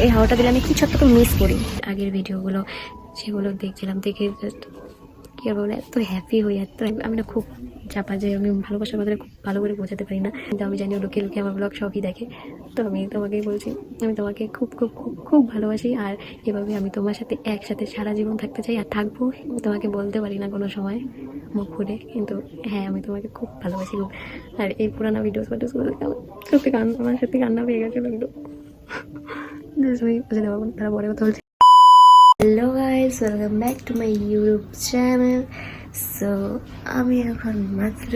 এই হাওয়াটা দিলে আমি কিছু একটা মিস করি। আগের ভিডিওগুলো সেগুলো দেখছিলাম, দেখে জাস্ট কি আর বলে এত হ্যাপি হই, এত আমি না খুব চাপা যে আমি ভালোবাসার কথাটা খুব ভালো করে বোঝাতে পারি না, কিন্তু আমি জানি লুকিয়ে লুকিয়ে আমার ব্লগ সবই দেখে। তো আমি তোমাকেই বলছি, আমি তোমাকে খুব খুব খুব খুব ভালোবাসি, আর এভাবে আমি তোমার সাথে একসাথে সারা জীবন থাকতে চাই আর থাকবো। তোমাকে বলতে পারি না কোনো সময় মুখ ফুটে, কিন্তু হ্যাঁ আমি তোমাকে খুব ভালোবাসি খুব। আর এই পুরানো ভিডিওস ফটোসগুলো দেখে আমার সত্যি আমার সত্যি কান্না পেয়ে গেছিলো একটু। বুঝতে পারবো তারা পরে কথা বলছি। Hello guys, welcome back to my YouTube channel. So আমি এখন মাত্র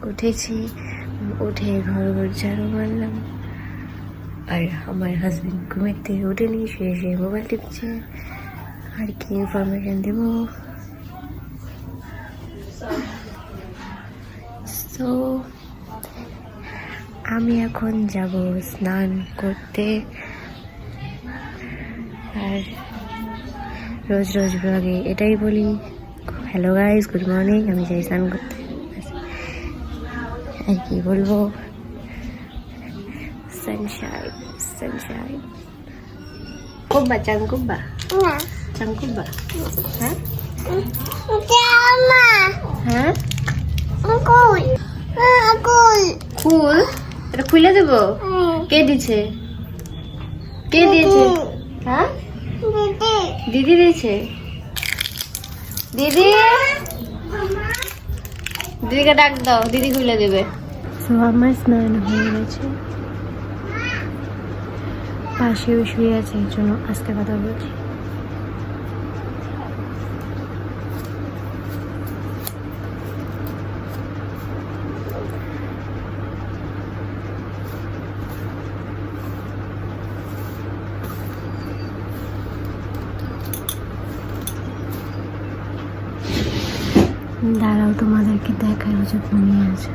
উঠেছি, উঠে ঘর ঝাড়ু মারলাম, আর আমার হাজবেন্ড ঘুমের থেকে উঠেনি, সে মোবাইল টিপছে। আর কি ইনফরমেশন দেব, সো আমি এখন যাব স্নান করতে। আর রোজ রোজ ব্লগে এটাই বলি, হ্যালো গাইস, গুড মর্নিং, আমি যাই স্নান করতে। আর কি বলবো, সানশাইন সানশাইন। কুব্বা চাংকুব্বা চাংকুব্বা, হ্যাঁ হ্যাঁ ফুল এটা খুলে দেবো? কে দিছে? কে দিয়েছে? হ্যাঁ দিদি দিয়েছে। দিদি, দিদিকে ডাক দাও, দিদি খুলে দেবে। তো আমার স্নান হয়ে গেছে, পাশেও শুয়ে আছে, এই জন্য আজকে কথা বলছি। দাঁড়াও তোমাদেরকে দেখাই, যে ঘুমিয়ে আছে।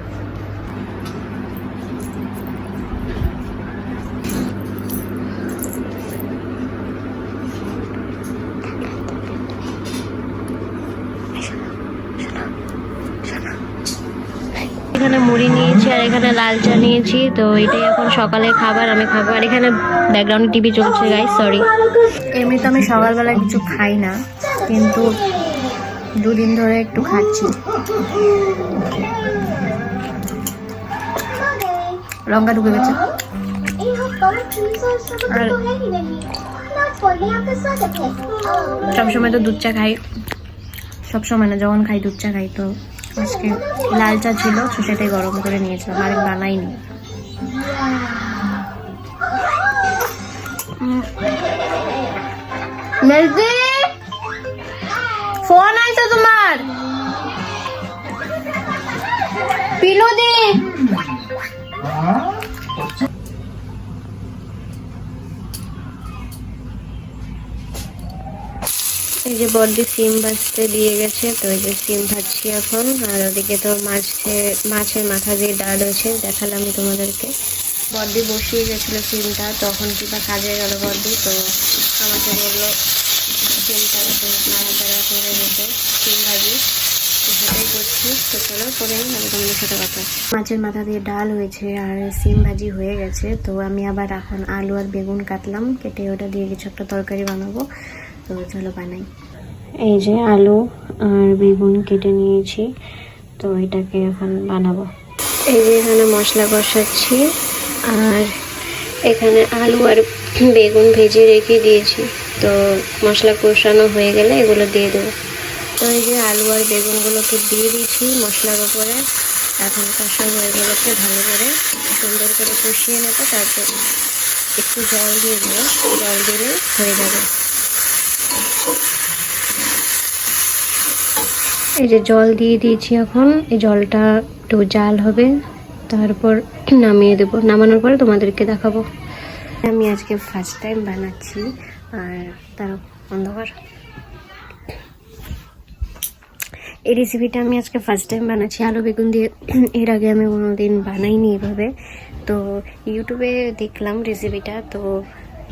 এখানে মুড়ি নিয়েছি আর এখানে লাল চা নিয়েছি, তো এটাই এখন সকালে খাবার, আমি খাবো। আর এখানে ব্যাকগ্রাউন্ডে টিভি চলছে গাইস, সরি। এমনি তো আমি সকালবেলা কিছু খাই না, কিন্তু দুদিন ধরে একটু খাচ্ছি। লঙ্কা ঢুকে গেছে। আর সবসময় তো দুধ চা খাই, সবসময় না, যখন খাই দুধ চা খাই। তো আজকে লাল চা ছিল, তো সেটাই গরম করে নিয়েছিলাম, আর বানাইনি। মেজদি, ফোন আইছে তোমার? পিলুদি, এই যে বড়দি সিম ভাজতে দিয়ে গেছে, তো এই যে সিম ভাজছি এখন। আর ওদিকে তো মাছের মাথা দিয়ে ডাল হয়েছে, দেখালাম তোমাদেরকে। বড়দি বসিয়ে গেছিলো সিমটা, তখন কিবা কাজে গেল বড়দি, তো আমাকে বললো সিমটা নাড়াচাড়া করে রেখে সিম ভাজি, তো সেটাই করছি। তো চলো করে আমি তোমাদের সাথে কথা। মাছের মাথা দিয়ে ডাল হয়েছে আর সিম ভাজি হয়ে গেছে, তো আমি আবার এখন আলু আর বেগুন কাটলাম, কেটে ওটা দিয়ে কিছু একটা তরকারি বানাবো। তো চলো বানাই। এই যে আলু আর বেগুন কেটে নিয়েছি, তো এটাকে এখন বানাবো। এই যে এখানে মশলা কষাচ্ছি, আর এখানে আলু আর বেগুন ভেজে রেখে দিয়েছি। তো মশলা কষানো হয়ে গেলে এগুলো দিয়ে দেবো। তো এই যে আলু আর বেগুনগুলোকে দিয়ে দিয়েছি মশলার উপরে। এখন কষা হয়ে গেলেকে ভালো করে সুন্দর করে কষিয়ে নেবো, তারপর একটু জল দিয়ে দেবো, জল দিলে হয়ে যাবে। এই যে জল দিয়ে দিয়েছি, এখন এই জলটা একটু জাল হবে, তারপর নামিয়ে দেবো। নামানোর পরে তোমাদেরকে দেখাবো। আমি আজকে ফার্স্ট টাইম বানাচ্ছি, আর তার অন্ধকার এই রেসিপিটা আমি আজকে ফার্স্ট টাইম বানাচ্ছি আলু বেগুন দিয়ে। এর আগে আমি কোনোদিন বানাইনি এভাবে, তো ইউটিউবে দেখলাম রেসিপিটা, তো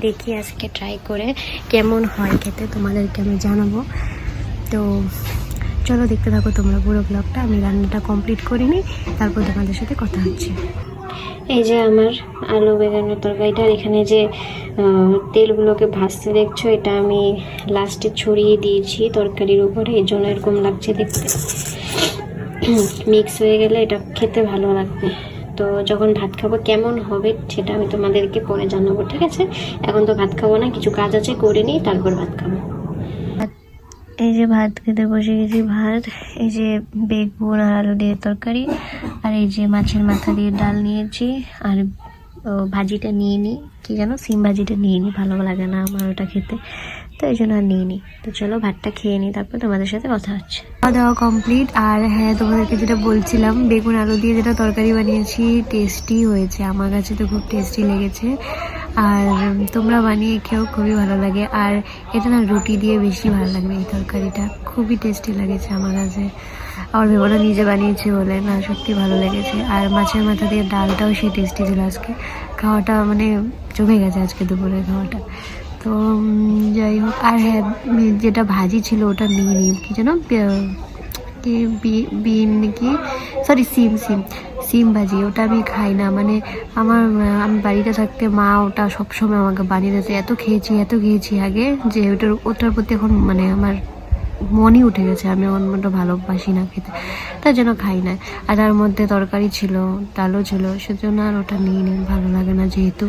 দেখি আজকে ট্রাই করে কেমন হয় খেতে, তোমাদেরকে আমি জানাবো। তো চলো দেখতে থাকো তোমরা পুরো ব্লগটা। আমি রান্নাটা কমপ্লিট করিনি, তারপর তোমাদের সাথে কথা হচ্ছে। এই যে আমার আলু বেগুনের তরকারিটা, এখানে যে তেলগুলোকে ভাজতে দেখছো, এটা আমি লাস্টে ছড়িয়ে দিয়েছি তরকারির উপরে, এই জন্য এরকম লাগছে দেখতে। মিক্স হয়ে গেলে এটা খেতে ভালো লাগবে। তো যখন ভাত খাবো কেমন হবে সেটা আমি তোমাদেরকে পরে জানাবো, ঠিক আছে? এখন তো ভাত খাবো না, কিছু কাজ আছে করে নিই, তারপর ভাত খাবো। এই যে ভাত খেতে বসে গেছি। ভাত, এই যে বেগুন আর আলু দিয়ে তরকারি, আর এই যে মাছের মাথা দিয়ে ডাল নিয়েছি, আর ভাজিটা নিয়ে নিই, কি জানো, সিম ভাজিটা নিয়ে নিই, ভালো লাগে না আমার ওটা খেতে, তো এই জন্য আর নিয়ে নিই। তো চলো ভাতটা খেয়ে নিই, তারপর তোমাদের সাথে কথা হচ্ছে। খাওয়া দাওয়া কমপ্লিট। আর হ্যাঁ, তোমাদেরকে যেটা বলছিলাম, বেগুন আলু দিয়ে যেটা তরকারি বানিয়েছি, টেস্টি হয়েছে, আমার কাছে তো খুব টেস্টি লেগেছে। আর তোমরা বানিয়ে খেয়েও খুবই ভালো লাগে। আর এটা না রুটি দিয়ে বেশি ভালো লাগবে, এই তরকারিটা খুবই টেস্টি লেগেছে আমার কাছে। আমার ভেবোনা নিজে বানিয়েছে বলে, না সত্যি ভালো লেগেছে। আর মাছের মাথা দিয়ে ডালটাও সেই টেস্টি ছিল। আজকে খাওয়াটা মানে জমে গেছে, আজকে দুপুরের খাওয়াটা। তো যাই হোক। আর হ্যাঁ, যেটা ভাজি ছিল ওটা নিয়ে নিই, কি যেন কি বিন কি, সরি সিম সিম সিম ভাজি, ওটা আমি খাই না। মানে আমি বাড়িতে থাকতে মা ওটা সবসময় আমাকে বানিয়ে দিতে, এত খেয়েছি আগে, যে ওটার প্রতি এখন মানে আমার মনই উঠে গেছে, আমি অন্যটা ভালোবাসি না খেতে, তার জন্য খাই না। আর তার মধ্যে তরকারি ছিল, ডালও ছিল, সেজন্য আর ওটা নিয়ে নিই, ভালো লাগে না যেহেতু।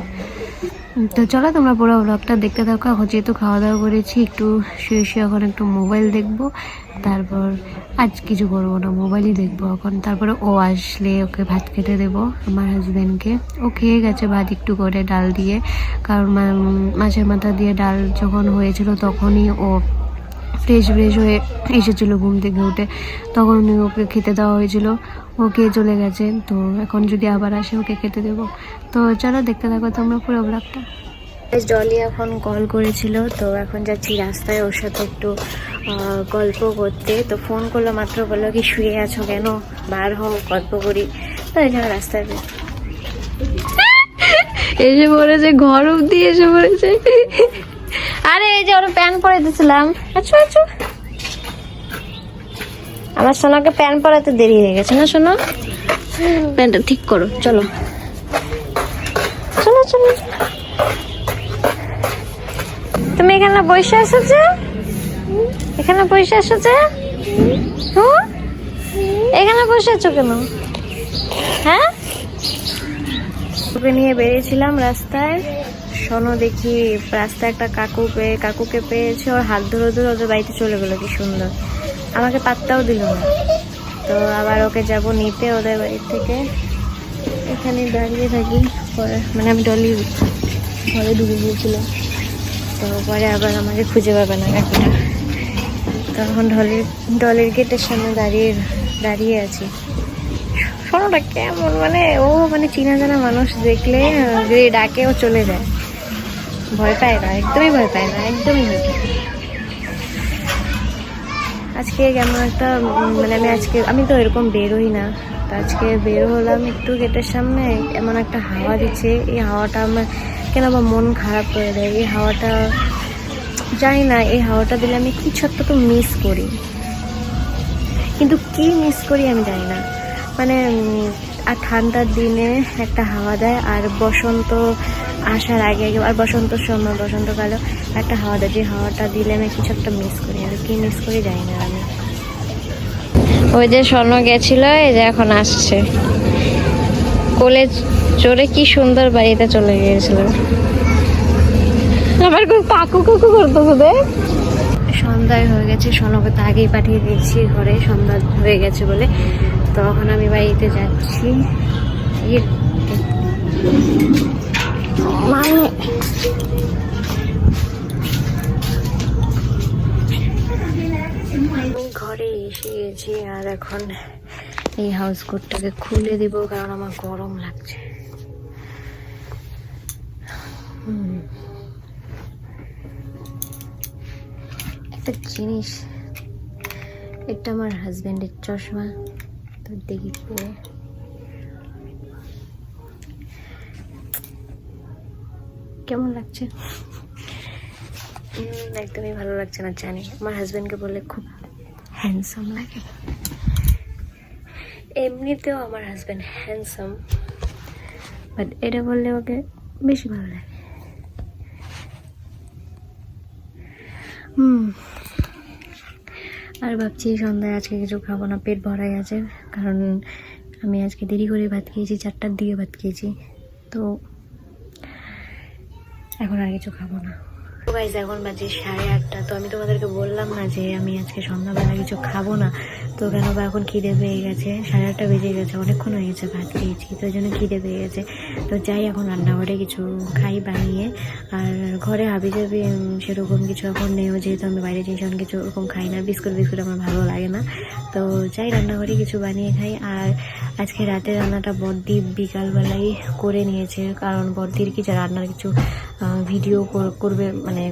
তো চলো তোমরা পুরো ব্লগটা দেখতে থাকো। এখন যেহেতু খাওয়া দাওয়া করেছি, একটু শুয়ে এখন একটু মোবাইল দেখবো, তারপর আজ কিছু করবো না, মোবাইলই দেখবো এখন। তারপরে ও আসলে ওকে ভাত খেতে দেবো, আমার হাজব্যান্ডকে। ও খেয়ে গেছে ভাত একটু করে ডাল দিয়ে, কারণ মাছের মাথা দিয়ে ডাল যখন হয়েছিল তখনই ও ফ্রেশ হয়ে এসেছিলো ঘুম থেকে উঠে, তখন ওকে খেতে দেওয়া হয়েছিল, ও খেয়ে চলে গেছে। তো এখন যদি আবার আসে ওকে খেতে দেবো। তো চলো দেখতে থাকো তোমরা পুরো ব্লগটা। ডলি এখন কল করেছিল, তো এখন যাচ্ছি রাস্তায় ওর সাথে একটু গল্প করতে। তো ফোন করলো মাত্র, বললো কি শুয়ে আছো কেন, বার হও গল্প করি। তো এই জন্য রাস্তায় এসে পড়েছে, ঘর অব্দি এসে পড়েছে। আরে এই যে ওর প্যান্ট পরে দিয়েছিলাম, আচ্ছা আমার সোনাকে প্যান্ট পরাতে দেরি হয়ে গেছে না সোনা, প্যান্টটা ঠিক করো, চলো। তুমি এখানে বসে আছো যে, এখানে বসে আছো যে, এখানে বসে আছো কেন? হ্যাঁ, ওকে নিয়ে বেরিয়েছিলাম রাস্তায়। শোনো, দেখি রাস্তায় একটা কাকুকে পেয়েছে, ওর হাত ধরে ওদের বাড়িতে চলে গেলো, কি সুন্দর, আমাকে পাত্তাও দিল না। তো আবার ওকে যাব নিতে ওদের বাড়ি থেকে, এখানে দাঁড়িয়ে থাকি। পরে মানে আমি ডলি ঘরে ঢুকে গিয়েছিলাম, তো পরে আবার আমাকে খুঁজে পাবে না কাকুটা। তখন ডলির গেটের সামনে দাঁড়িয়ে আছি। শোনোটা কেমন, মানে ও মানে চেনা জানা মানুষ দেখলে যদি ডাকে ও চলে যায়, ভয় পায় না, একদমই ভয় পায় না, একদমই ভয় পায়। আজকে কেমন একটা মানে আমি তো এরকম বেরোই না, তো আজকে বের হলাম একটু গেটের সামনে, এমন একটা হাওয়া দিচ্ছে, এই হাওয়াটা আমার কেন আমার মন খারাপ করে দেয়। এই হাওয়াটা জানি না, এই হাওয়াটা দিলে আমি কিছু একটা তো মিস করি, কিন্তু কি মিস করি আমি জানি না। মানে আর ঠান্ডার দিনে একটা হাওয়া দেয়, আর বসন্ত আসার আগে আর বসন্তর সময় বসন্তকালেও একটা হাওয়া দেয়, যে হাওয়াটা দিলে আমি কিছু একটা মিস করি, আর কি মিস করি জানি না আমি। ওই যে স্বর্ণ গেছিল, এই যে এখন আসছে, কোলে চড়ে কি সুন্দর বাড়িতে চলে গিয়েছিল। আবার কাকু করতেছে দেখ। সন্ধ্যায় হয়ে গেছে, স্বর্ণকে তো আগেই পাঠিয়ে দিয়েছি ঘরে, সন্ধ্যা হয়ে গেছে বলে। তো এখন আমি বাড়িতে যাচ্ছি। আমি ঘরে এসে গেছি, আর এখন এই হাউস কোটটাকে খুলে দিব, কারণ আমার গরম লাগছে। একটা জিনিস, এটা আমার হাজবেন্ডের চশমা, তো দেখি পরে কেমন লাগছে। একদমই ভালো লাগছে না জানি, আমার হাজবেন্ডকে বললে খুব হ্যান্ডসাম লাগে। এমনিতেও আমার হাজবেন্ড হ্যান্ডসাম, বাট এটা বললে ওকে বেশি ভালো লাগে। আর ভাবছি সন্ধ্যায় আজকে কিছু খাবো না, পেট ভরাই আছে, কারণ আমি আজকে দেরি করে ভাত খেয়েছি, 4টার দিকে ভাত খেয়েছি, তো এখন আর কিছু খাবো না। তো গাইস এখন বাজে 8:30, তো আমি তোমাদেরকে বললাম না যে আমি আজকে সন্ধ্যাবেলা কিছু খাবো না, তো কেন বা এখন খিদে পেয়ে গেছে, 8:30 বেজে গেছে, অনেকক্ষণ হয়ে গেছে ভাত খেয়েছি, তো ওই জন্য খিদে পেয়ে গেছে। তো যাই এখন রান্নাঘরে কিছু খাই বানিয়ে, আর ঘরে হাবি যাবি সেরকম কিছু এখন নেই, যেহেতু আমি বাইরে জিনিস এখন কিছু ওরকম খাই না, বিস্কুট আমার ভালো লাগে না, তো যাই রান্নাঘরে কিছু বানিয়ে খাই। আর আজকে রাতে রান্নাটা বড়দি বিকালবেলাই করে নিয়েছে, কারণ বড়দির কি রান্নার কিছু ভিডিও করবে মানে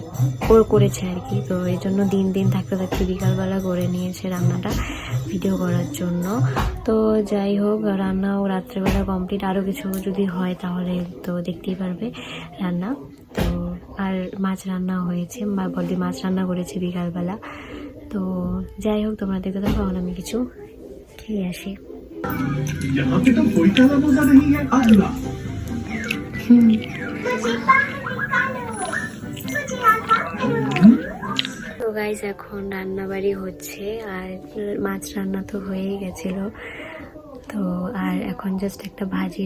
করেছে আর কি, তো এই জন্য দিন থাকতে থাকতে বিকালবেলা করে নিয়েছে রান্নাটা ভিডিও করার জন্য। তো যাই হোক, রান্নাও রাত্রেবেলা কমপ্লিট, আরও কিছু যদি হয় তাহলে তো দেখতেই পারবে রান্না। তো আর মাছ রান্না হয়েছে, বড়দি মাছ রান্না করেছে বিকালবেলা। তো যাই হোক, তোমরা দেখতে থাকো, এখন আমি কিছু খেয়ে আসি। তো গাইস এখন রান্নাবাড়ি হচ্ছে, আর মাছ রান্না তো হয়েই গেছিল, তো আর এখন জাস্ট একটা ভাজি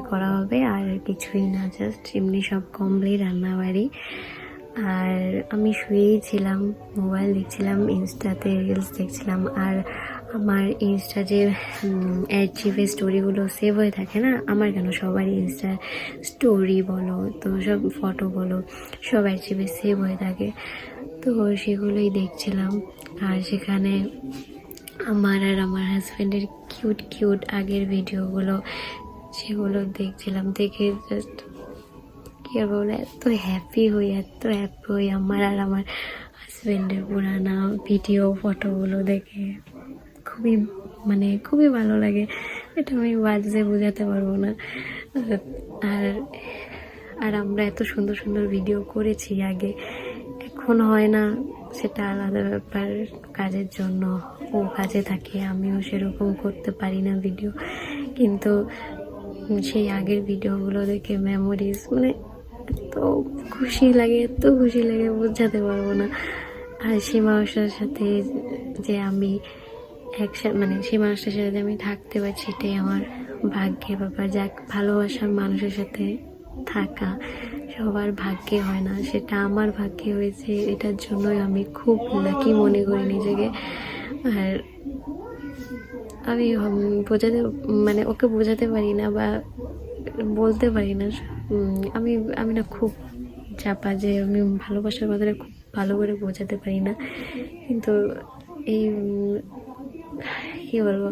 করা হবে, আর কিছুই না, জাস্ট এমনি সব কমপ্লিট রান্নাবাড়ি। আর আমি শুয়েই ছিলাম, মোবাইল দেখছিলাম, ইনস্টাতে রিলস দেখছিলাম। আর আমার ইনস্টা যে আর্চিভে স্টোরিগুলো সেভ হয়ে থাকে না, আমার কেন সবারই ইনস্টা স্টোরি বলো, তো সব ফটো বলো, সব আর্চিভে সেভ হয়ে থাকে, তো সেগুলোই দেখছিলাম। আর সেখানে আমার আর আমার হাজব্যান্ডের কিউট আগের ভিডিওগুলো, সেগুলো দেখছিলাম, দেখে জাস্ট কী বলে এত হ্যাপি হই আমার আর আমার হাজব্যান্ডের পুরানা ভিডিও ফটোগুলো দেখে খুবই ভালো লাগে, এটা আমি বাজে বোঝাতে পারবো না। আর আমরা এত সুন্দর ভিডিও করেছি আগে, এখন হয় না, সেটা আলাদা ব্যাপার, কাজের জন্য ও কাজে থাকে, আমিও সেরকম করতে পারি না ভিডিও, কিন্তু সেই আগের ভিডিওগুলো দেখে মেমোরিজ এত খুশি লাগে বোঝাতে পারবো না। আর সেই মানুষটার সাথে যে আমি একসাথে সেই মানুষটার সাথে যে আমি থাকতে পারছি, এটাই আমার ভাগ্যের ব্যাপার। যাক, ভালোবাসার মানুষের সাথে থাকা সবার ভাগ্যে হয় না, সেটা আমার ভাগ্যে হয়েছে, এটার জন্যই আমি খুব লাকি মনে করি নিজেকে। আর আমি ওকে বোঝাতে পারি না বা বলতে পারি না, আমি না খুব চাপা, যে আমি ভালোবাসার কথাটা খুব ভালো করে বোঝাতে পারি না, কিন্তু এই কী বলবো,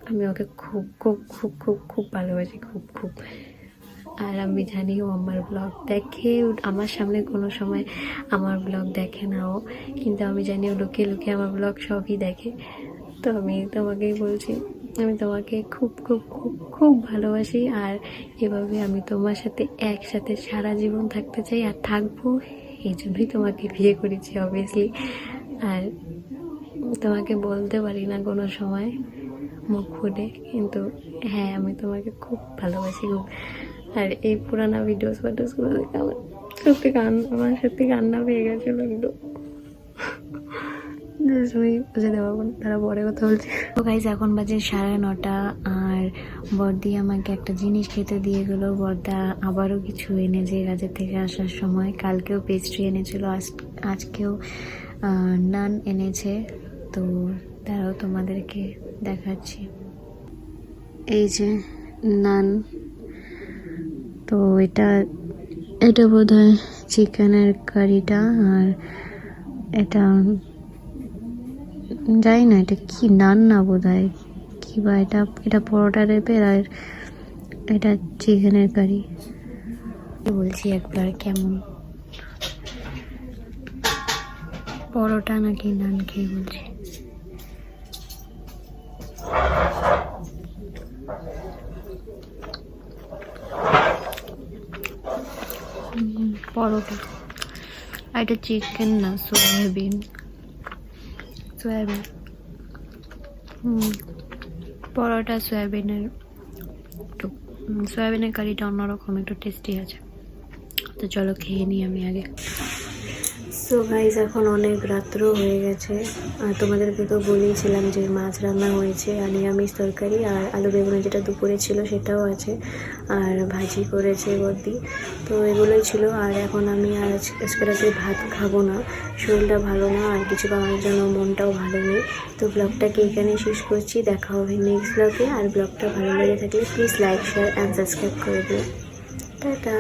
আমি ওকে খুব খুব খুব খুব খুব ভালোবাসি, খুব। আর আমি জানি ও আমার ব্লগ দেখে, আমার সামনে কোনো সময় আমার ব্লগ দেখে না ও, কিন্তু আমি জানি ও লুকিয়ে আমার ব্লগ সবই দেখে। তো আমি তোমাকেই বলছি, আমি তোমাকে খুব খুব খুব খুব ভালোবাসি, আর এভাবে আমি তোমার সাথে একসাথে সারা জীবন থাকতে চাই আর থাকবো, এই জন্যই তোমাকে বিয়ে করেছি অবভিয়াসলি। আর তোমাকে বলতে পারি না কোনো সময় মুখ ফুটে, কিন্তু হ্যাঁ, আমি তোমাকে খুব ভালোবাসি খুব। আর এই পুরানো ফটোসগুলো দেখে আমার সত্যি কান্না পেয়ে গেছিলো একটু, বুঝতে পারবো না, তারা পরে কথা বলছে। তো গাইস এখন বাজে 9:30, আর বড়দি আমাকে একটা জিনিস খেতে দিয়ে গেলো। বড়দা আবারও কিছু এনেছে কাজের থেকে আসার সময়, কালকেও পেস্ট্রি এনেছিল, আজকেও নান এনেছে। তো তারাও তোমাদেরকে দেখাচ্ছি, এই যে নান। তো এটা বোধহয় চিকেনের কারিটা, আর এটা জানি না এটা কি, নান না বোধহয় কি, বা এটা পরোটা টাইপের, আর এটা চিকেনের কারি। বলছি একবার কেমন পরোটা নাকি নান খেয়ে বলছি। পরোটা, আর এটা চিকেন না, সয়াবিন। পরোটা সয়াবিনের কারিটা অন্যরকম, একটু টেস্টি আছে। তো চলো খেয়ে নিই আমি আগে। সো গাইজ এখন অনেক রাত্র হয়ে গেছে, আর তোমাদেরকে তো বলেইছিলাম যে মাছ রান্না হয়েছে আর নিরামিষ তরকারি, আর আলু বেগুনি যেটা দুপুরে ছিল সেটাও আছে, আর ভাজি করেছে বদ্দি। তো এগুলোই ছিল। আর এখন আমি আজকে রাতে ভাত খাবো না, শরীরটা ভালো না, আর কিছু কারণের জন্য মনটাও ভালো নেই। তো ব্লগটাকে এখানেই শেষ করছি, দেখা হবে নেক্সট ব্লগে। আর ব্লগটা ভালো লেগে থাকলে please like, share and subscribe করে দিও। টাটা।